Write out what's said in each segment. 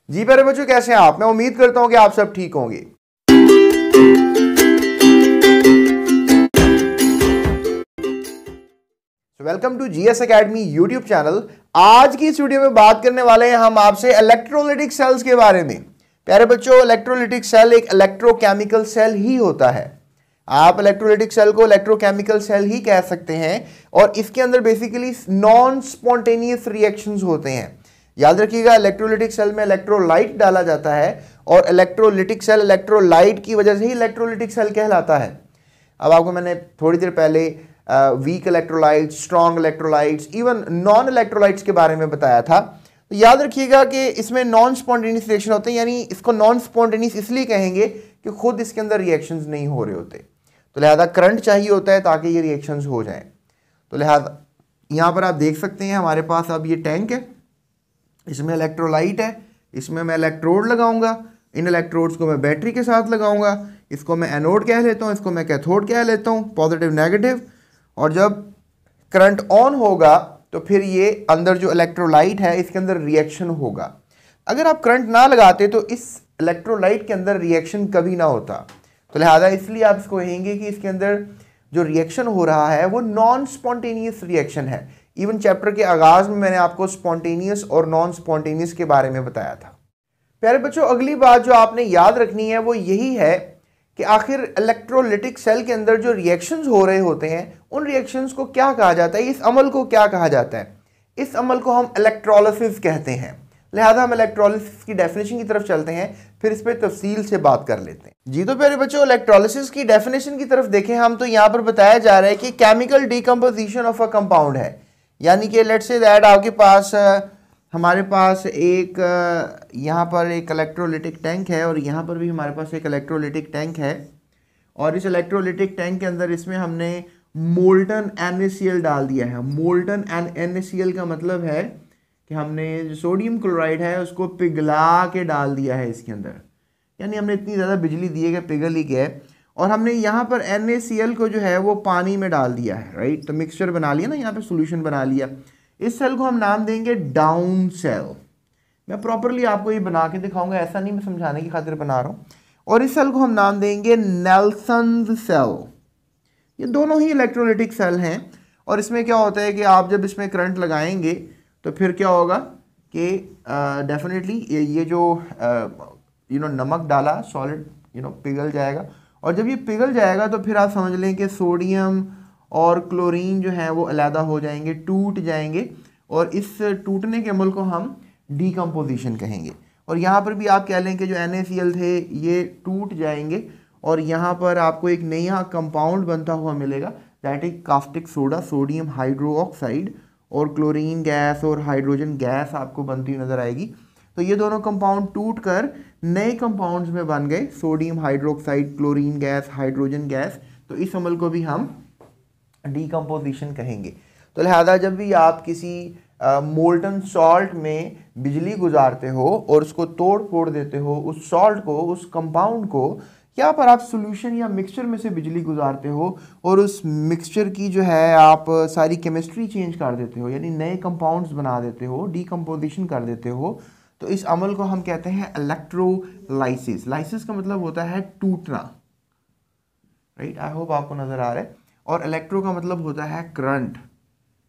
जी प्यारे बच्चों, कैसे हैं आप? मैं उम्मीद करता हूं कि आप सब ठीक होंगे। Welcome to GS academy YouTube channel. आज की इस वीडियो में बात करने वाले हैं हम आपसे इलेक्ट्रोलाइटिक सेल्स के बारे में। प्यारे बच्चों, इलेक्ट्रोलाइटिक सेल एक इलेक्ट्रोकेमिकल सेल ही होता है। आप इलेक्ट्रोलाइटिक सेल को इलेक्ट्रोकेमिकल सेल ही कह सकते हैं और इसके अंदर बेसिकली नॉन स्पॉन्टेनियस रिएक्शंस होते हैं। याद रखिएगा, इलेक्ट्रोलाइटिक सेल में इलेक्ट्रोलाइट डाला जाता है और इलेक्ट्रोलाइटिक सेल इलेक्ट्रोलाइट की वजह से ही इलेक्ट्रोलाइटिक सेल कहलाता है। अब आपको मैंने थोड़ी देर पहले weak electrolytes, strong electrolytes, even non electrolytes के बारे में बताया था। तो याद रखिएगा कि इसमें नॉन स्पॉन्टेनियस रिएक्शन होते हैं, यानी इसको नॉन स्पॉन्टेनियस इसलिए कहेंगे कि खुद इसके अंदर रिएक्शंस नहीं हो रहे होते, तो लिहाजा करंट चाहिए होता है ताकि ये रिएक्शंस हो जाएं। तो लिहाजा यहाँ पर आप देख सकते हैं हमारे पास अब ये टैंक है, इसमें इलेक्ट्रोलाइट है, इसमें मैं इलेक्ट्रोड लगाऊंगा, इन इलेक्ट्रोड्स को मैं बैटरी के साथ लगाऊंगा, इसको मैं एनोड कह लेता हूँ, इसको मैं कैथोड कह लेता हूँ, पॉजिटिव नेगेटिव। और जब करंट ऑन होगा तो फिर ये अंदर जो इलेक्ट्रोलाइट है इसके अंदर रिएक्शन होगा। अगर आप करंट ना लगाते तो इस इलेक्ट्रोलाइट के अंदर रिएक्शन कभी ना होता, तो लिहाजा इसलिए आप इसको कहेंगे कि इसके अंदर जो रिएक्शन हो रहा है वो नॉन स्पॉन्टेनियस रिएक्शन है। इवन चैप्टर के आगाज में मैंने आपको स्पॉन्टेनियस और नॉन स्पॉन्टेनियस के बारे में बताया था। प्यारे बच्चों, अगली बात जो आपने याद रखनी है वो यही है कि आखिर इलेक्ट्रोलाइटिक सेल के अंदर जो रिएक्शंस हो रहे होते हैं उन रिएक्शंस को क्या कहा जाता है, इस अमल को क्या कहा जाता है? इस अमल को हम इलेक्ट्रोलिसिस कहते हैं। लिहाजा हम इलेक्ट्रोलिसिस की डेफिनेशन की तरफ चलते हैं, फिर इस पर तफसील से बात कर लेते हैं। जी तो प्यारे बच्चों, इलेक्ट्रोलिसिस की डेफिनेशन की तरफ देखें हम, तो यहाँ पर बताया जा रहा है कि chemical decomposition of a compound है। यानी कि लेट्स से दैट आपके पास हमारे पास एक यहाँ पर एक इलेक्ट्रोलाइटिक टैंक है और यहाँ पर भी हमारे पास एक इलेक्ट्रोलाइटिक टैंक है, और इस इलेक्ट्रोलाइटिक टैंक के अंदर इसमें हमने मोल्टन NaCl डाल दिया है। मोल्टन NaCl का मतलब है कि हमने जो सोडियम क्लोराइड है उसको पिघला के डाल दिया है इसके अंदर, यानी हमने इतनी ज़्यादा बिजली दी है कि पिघल ही गया है। और हमने यहाँ पर NaCl को जो है वो पानी में डाल दिया है, राइट। तो मिक्सचर बना लिया ना, यहाँ पे सॉल्यूशन बना लिया। इस सेल को हम नाम देंगे डाउन सेल। मैं प्रॉपरली आपको ये बना के दिखाऊंगा, ऐसा नहीं मैं समझाने की खातिर बना रहा हूँ। और इस सेल को हम नाम देंगे नेल्सन सेल। ये दोनों ही इलेक्ट्रोलाइटिक सेल हैं और इसमें क्या होता है कि आप जब इसमें करंट लगाएंगे तो फिर क्या होगा कि डेफिनेटली ये जो नमक डाला सॉलिड पिघल जाएगा, और जब ये पिघल जाएगा तो फिर आप समझ लें कि सोडियम और क्लोरीन जो है वो अलहदा हो जाएंगे, टूट जाएंगे, और इस टूटने के अमल को हम डीकम्पोजिशन कहेंगे। और यहाँ पर भी आप कह लें कि जो NaCl थे ये टूट जाएंगे और यहाँ पर आपको एक नया कंपाउंड बनता हुआ मिलेगा, that is caustic soda, sodium hydroxide, और क्लोरीन गैस और हाइड्रोजन गैस आपको बनती हुई नजर आएगी। तो ये दोनों कंपाउंड टूट कर नए कंपाउंड्स में बन गए, sodium hydroxide, chlorine gas, hydrogen gas. तो इस अमल को भी हम डीकम्पोजिशन कहेंगे। तो लिहाजा जब भी आप किसी मोल्टन सॉल्ट में बिजली गुजारते हो और उसको तोड़ फोड़ देते हो, उस सॉल्ट को, उस कंपाउंड को, या पर आप सॉल्यूशन या मिक्सचर में से बिजली गुजारते हो और उस मिक्सचर की जो है आप सारी केमिस्ट्री चेंज कर देते हो, यानी नए कंपाउंड्स बना देते हो, डीकम्पोजिशन कर देते हो, तो इस अमल को हम कहते हैं इलेक्ट्रोलाइसिस। लाइसिस का मतलब होता है टूटना, राइट। आई होप आपको नजर आ रहा है। और इलेक्ट्रो का मतलब होता है करंट,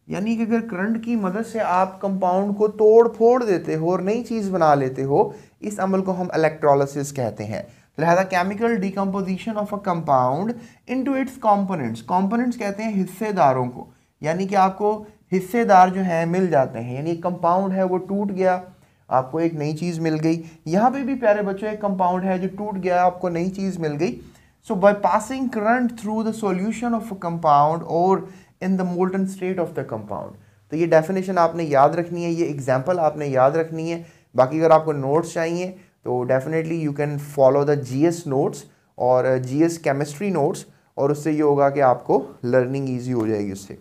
यानी कि अगर करंट की मदद से आप कंपाउंड को तोड़ फोड़ देते हो और नई चीज़ बना लेते हो, इस अमल को हम इलेक्ट्रोलिसिस कहते हैं। लिहाजा chemical decomposition of a compound into its components. Components कहते हैं हिस्सेदारों को, यानी कि आपको हिस्सेदार जो है मिल जाते हैं, यानी कंपाउंड है वो टूट गया, आपको एक नई चीज़ मिल गई। यहाँ पे भी प्यारे बच्चों एक कंपाउंड है जो टूट गया, आपको नई चीज़ मिल गई। So by passing current through the solution of a compound or in the molten state of the compound। तो ये डेफिनेशन आपने याद रखनी है, ये एग्जांपल आपने याद रखनी है। बाकी अगर आपको नोट्स चाहिए तो definitely you can follow the GS notes और GS केमिस्ट्री नोट्स, और उससे ये होगा कि आपको लर्निंग ईजी हो जाएगी उससे।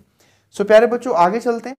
सो प्यारे बच्चों, आगे चलते हैं।